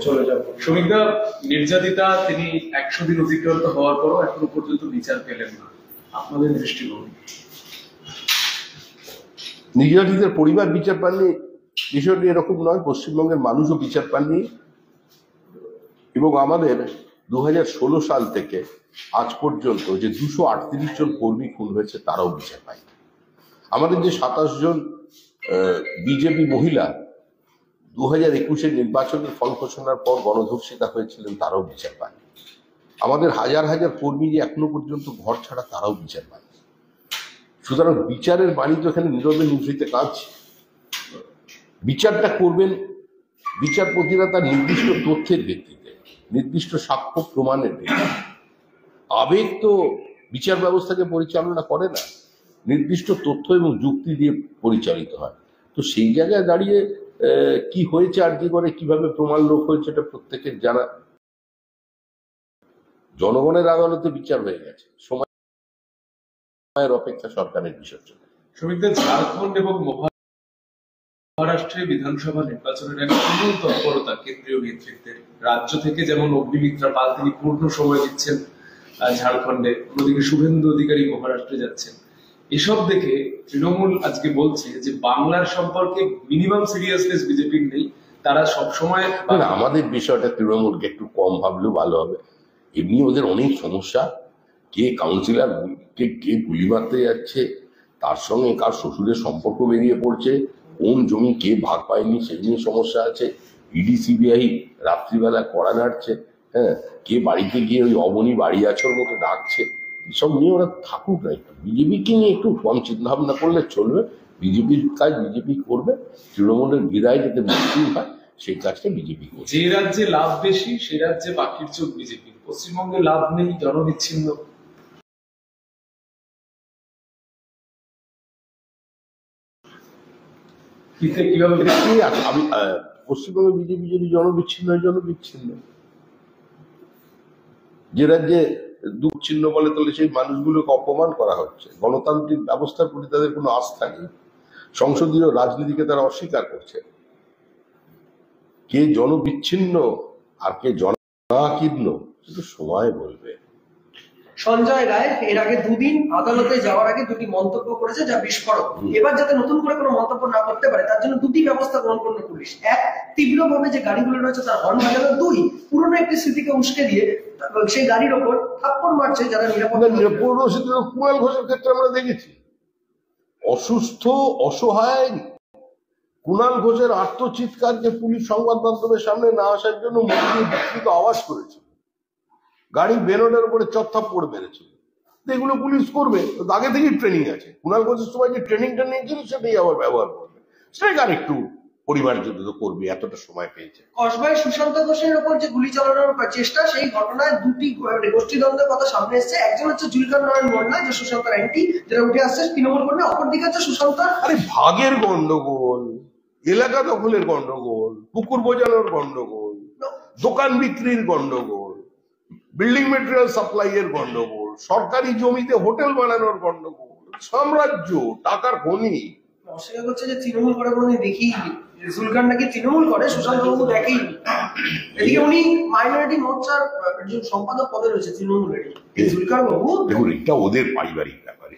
চলে যাব। শ্রমিকদা, নির্যাতিতা তিনি 100 দিন অতিক্রান্ত হওয়ার পরও এখনো পর্যন্ত বিচার পেলেন না, আপনাদের দৃষ্টিভঙ্গি? নির্যাতিতের পরিবার বিচার পাননি বিষয়টি এরকম নয়, পশ্চিমবঙ্গের মানুষও বিচার পাননি। এবং আমাদের 2016 সাল থেকে আজ পর্যন্ত যে 238 জন কর্মী খুন হয়েছে তারাও বিচার পায়নি। আমাদের যে 27 জন বিজেপি মহিলা 2021-এর নির্বাচনের ফল ঘোষণার পর গণধর্ষিতা হয়েছিলেন তারাও বিচার পায়নি। আমাদের হাজার হাজার কর্মী যে এখনো পর্যন্ত ঘর ছাড়া তারাও বিচার পায়নি। সুতরাং বিচারের বাণী তো এখানে নীরবে নিভৃতে কাঁদছে। বিচারটা করবেন বিচারপতিরা তার নির্দিষ্ট তথ্যের ভিত্তিতে, নির্দিষ্ট সাক্ষ্য প্রমাণের ভিত্তিতে। আবেগ তো বিচার ব্যবস্থাকে পরিচালনা করে না, নির্দিষ্ট তথ্য এবং যুক্তি দিয়ে পরিচালিত হয়। তো সেই জায়গায় দাঁড়িয়ে কি হয়েছে আর কি করে কিভাবে প্রমাণ লোপ হয়েছে এটা প্রত্যেকের জানা। জনগণের আদালতে বিচার হয়ে গেছে, সময়ের অপেক্ষা সরকারের বিসর্জন। শ্রমিকদের ঝাড়খণ্ড এবং মহারাষ্ট্রে বিধানসভা নির্বাচনের এক তুমুল তৎপরতা কেন্দ্রীয় নেতৃত্বের। রাজ্য থেকে যেমন অগ্নিমিত্রা পাল তিনি পূর্ণ সময় দিচ্ছেন ঝাড়খণ্ডে, অন্যদিকে শুভেন্দু অধিকারী মহারাষ্ট্রে যাচ্ছেন। এসব দেখে তৃণমূল আজকে বলছে যে বাংলার সম্পর্কে মিনিমাম সিরিয়াসনেস বিজেপির নেই, তারা সবসময়। আমাদের বিষয়টা তৃণমূলকে একটু কম ভাবলেও ভালো হবে। এমনি ওদের অনেক সমস্যা, কে কাউন্সিলর কে গুলি মারতে যাচ্ছে, তার সঙ্গে কার শ্বশুরের সম্পর্ক বেরিয়ে পড়ছে, কোন জমি কে ভাগ পায়নি সেই নিয়ে সমস্যা আছে, ইডি সিবিআই রাত্রিবেলা কড়া নাড়ছে, হ্যাঁ, কে বাড়িতে গিয়ে ওই অবনী বাড়ি আছোর মতো ডাকছে, এসব নিয়ে ওরা থাকুক না। একটু বিজেপিকে নিয়ে একটু কম চিন্তা ভাবনা করলে চলবে। বিজেপির কাজ বিজেপি করবে, তৃণমূলের বিদায় যাতে মুক্তি হয় সেই কাজটা বিজেপি করবে। যে রাজ্যে লাভ বেশি সে রাজ্যে বাকির চোখ বিজেপি। পশ্চিমবঙ্গে লাভ নেই, জনবিচ্ছিন্ন। আমি পশ্চিমবঙ্গে বিজেপি যদি জনবিচ্ছিন্ন হয়, জনবিচ্ছিন্ন। যে রাজ্যে দুচ্ছিন্ন বলে তাহলে সেই মানুষগুলোকে অপমান করা হচ্ছে। গণতান্ত্রিক ব্যবস্থার প্রতি তাদের কোনো আস্থা নেই, সংসদীয় রাজনীতিকে তারা অস্বীকার করছে। কে জনবিচ্ছিন্ন আর কে জনাকীর্ণ সেটা সময় বলবে। সঞ্জয় রায় এর আগে দুদিন আদালতে যাওয়ার আগে দুটি মন্তব্য করেছে যা বিস্ফোরক। এবার যাতে নতুন করে কোনো মন্তব্য না করতে পারে তার জন্য দুটি ব্যবস্থা গ্রহণ করলো পুলিশ। এক, তীব্রভাবে যে গাড়িগুলো রয়েছে তার হর্ন বাজানো। দুই, পুরনো একটি স্মৃতিকে উস্কে দিয়ে সেই গাড়ির ওপর থাপ্পড় মারছে যারা নিরাপত্তা। পুরনো স্মৃতি কুণাল ঘোষের ক্ষেত্রে আমরা দেখেছি, অসুস্থ অসহায় কুণাল ঘোষের আত্মচিৎকারকে পুলিশ সংবাদ মাধ্যমের সামনে না আসার জন্য মুখে বিকৃত আওয়াজ করেছে, গাড়ি বেরোনের উপরে চত্থাপ্পড় মেরেছিল। এগুলো পুলিশ করবে, আগে থেকেই ট্রেনিং আছে। কুণাল ঘোষের সময় যে ট্রেনিংটা নিয়েছিল সেটাই আবার ব্যবহার করবে, সেটাকে আর একটু পরিবার যদি করবে, এতটা সময় পেয়েছে। কসবায় সুশান্ত ঘোষের উপর যে গুলি চালানোর চেষ্টা, সেই ঘটনায় দুটি গোষ্ঠীদ্বন্দ্বের কথা সামনে এসেছে। একজন হচ্ছে জুলকার নারায়ণ মোল্লা, যে সুশান্তর অ্যান্টি, যেটা উঠে আসছে তৃণমূল কর্মী। অপরদিকে হচ্ছে সুশান্ত। আরে ভাগের গন্ডগোল, এলাকা দখলের গন্ডগোল, পুকুর বোঝানোর গন্ডগোল, দোকান বিক্রির গন্ডগোল, বিল্ডিং মেটেরিয়াল সাপ্লাই এর গন্ডগোল, সরকারি জমিতে হোটেল বানানোর গন্ডগোল, সাম্রাজ্য, টাকার খনি। অস্বীকার করছে যে তৃণমূল করে কোনোদিন দেখিনি, জুলকার নাকি তৃণমূল করে, সুশান্ত বাবু দেখেই। এদিকে উনি মাইনরিটি মোর্চার একজন সম্পাদক পদে রয়েছে তৃণমূলের। জুলকার বাবু, দেখুন এটা ওদের পারিবারিক ব্যাপার।